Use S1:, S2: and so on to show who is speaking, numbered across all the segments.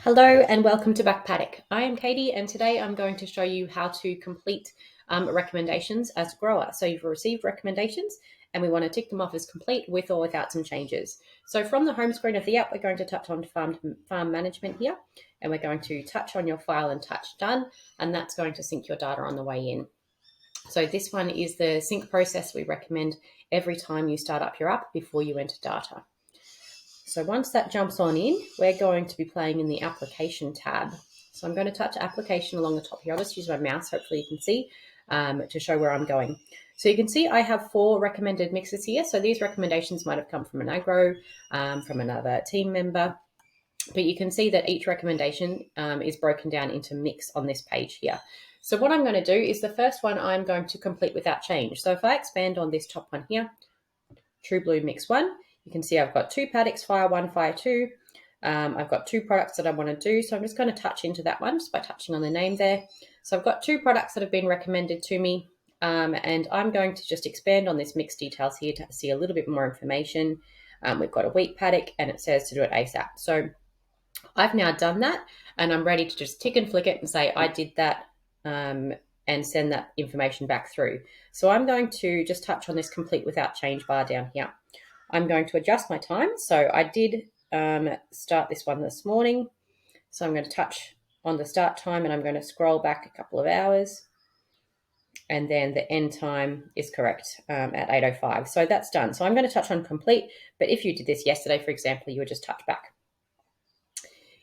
S1: Hello and welcome to Back Paddock. I am Katie and today I'm going to show you how to complete recommendations as a grower. So you've received recommendations and we want to tick them off as complete with or without some changes. So from the home screen of the app, we're going to touch on farm management here, and we're going to touch on your file and touch done, and that's going to sync your data on the way in. So this one is the sync process we recommend every time you start up your app before you enter data. So once that jumps on in, we're going to be playing in the application tab. So I'm going to touch application along the top here. I'll just use my mouse, hopefully you can see, to show where I'm going. So you can see I have 4 recommended mixes here. So these recommendations might have come from an agro, from another team member, but you can see that each recommendation is broken down into mix on this page here. So what I'm going to do is the first one I'm going to complete without change. So if I expand on this top one here, True Blue Mix 1, you can see I've got 2 paddocks, Fire 1, Fire 2. I've got 2 products that I want to do, so I'm just going to touch into that one just by touching on the name there. So I've got 2 products that have been recommended to me, and I'm going to just expand on this mix details here to see a little bit more information. We've got a wheat paddock, and it says to do it ASAP. So I've now done that, and I'm ready to just tick and flick it and say I did that, and send that information back through. So I'm going to just touch on this complete without change bar down here. I'm going to adjust my time. So I did start this one this morning. So I'm going to touch on the start time and I'm going to scroll back a couple of hours. And then the end time is correct at 8:05. So that's done. So I'm going to touch on complete. But if you did this yesterday, for example, you would just touch back.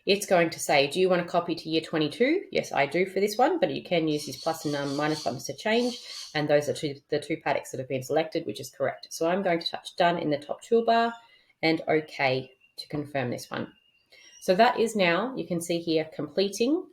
S1: It's going to say, do you want to copy to year 22? Yes, I do for this one, but you can use these plus and minus buttons to change. And those are the 2 paddocks that have been selected, which is correct. So I'm going to touch done in the top toolbar and OK to confirm this one. So that is now, you can see here, completing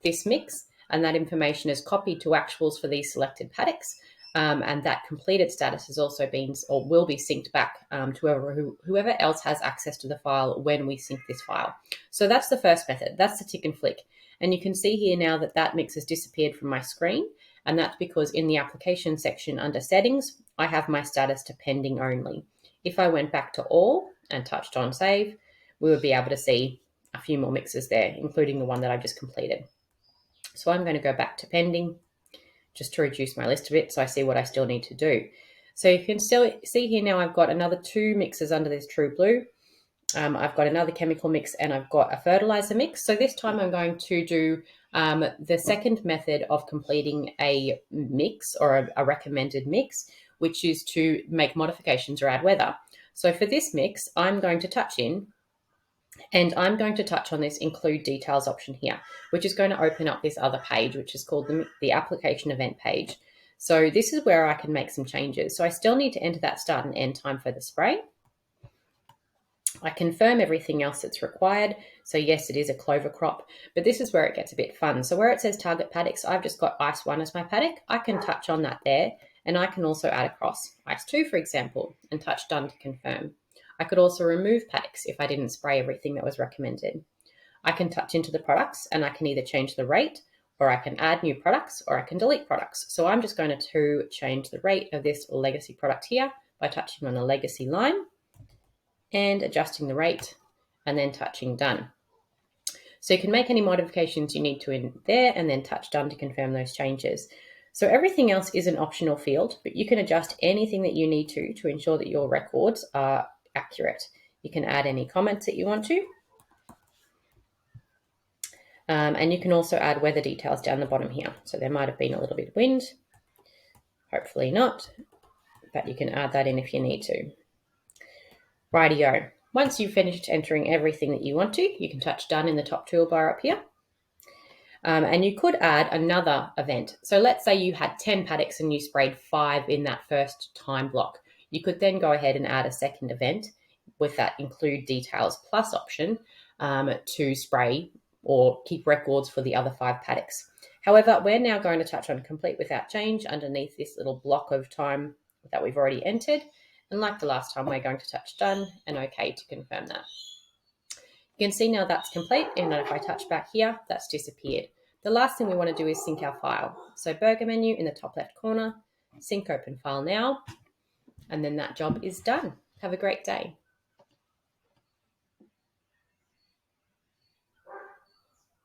S1: this mix, and that information is copied to actuals for these selected paddocks. And that completed status has also been or will be synced back to whoever else has access to the file when we sync this file. So that's the first method. That's the tick and flick. And you can see here now that mix has disappeared from my screen. And that's because in the application section under settings, I have my status to pending only. If I went back to all and touched on save, we would be able to see a few more mixes there, including the one that I've just completed. So I'm going to go back to pending, just to reduce my list a bit so I see what I still need to do. So you can still see here now I've got another 2 mixes under this True Blue. I've got another chemical mix and I've got a fertilizer mix. So this time I'm going to do the second method of completing a mix or a recommended mix, which is to make modifications or add weather. So for this mix, I'm going to touch in, and I'm going to touch on this include details option here, which is going to open up this other page, which is called the application event page. So this is where I can make some changes. So I still need to enter that start and end time for the spray. I confirm everything else that's required. So yes, it is a clover crop, but this is where it gets a bit fun. So where it says target paddocks, I've just got ice 1 as my paddock. I can touch on that there, and I can also add across ice 2, for example, and touch done to confirm. I could also remove paddocks if I didn't spray everything that was recommended. I can touch into the products and I can either change the rate, or I can add new products, or I can delete products. So I'm just going to change the rate of this legacy product here by touching on the legacy line and adjusting the rate and then touching done. So you can make any modifications you need to in there and then touch done to confirm those changes. So everything else is an optional field, but you can adjust anything that you need to ensure that your records are accurate. You can add any comments that you want to. And you can also add weather details down the bottom here. So there might have been a little bit of wind, hopefully not, but you can add that in if you need to. Rightio. Once you've finished entering everything that you want to, you can touch done in the top toolbar up here. And you could add another event. So let's say you had 10 paddocks and you sprayed 5 in that first time block. You could then go ahead and add a second event with that include details plus option to spray or keep records for the other 5 paddocks. However, we're now going to touch on complete without change underneath this little block of time that we've already entered. And like the last time, we're going to touch done and OK to confirm that. You can see now that's complete, and if I touch back here, that's disappeared. The last thing we want to do is sync our file. So burger menu in the top left corner, sync open file now, and then that job is done. Have a great day.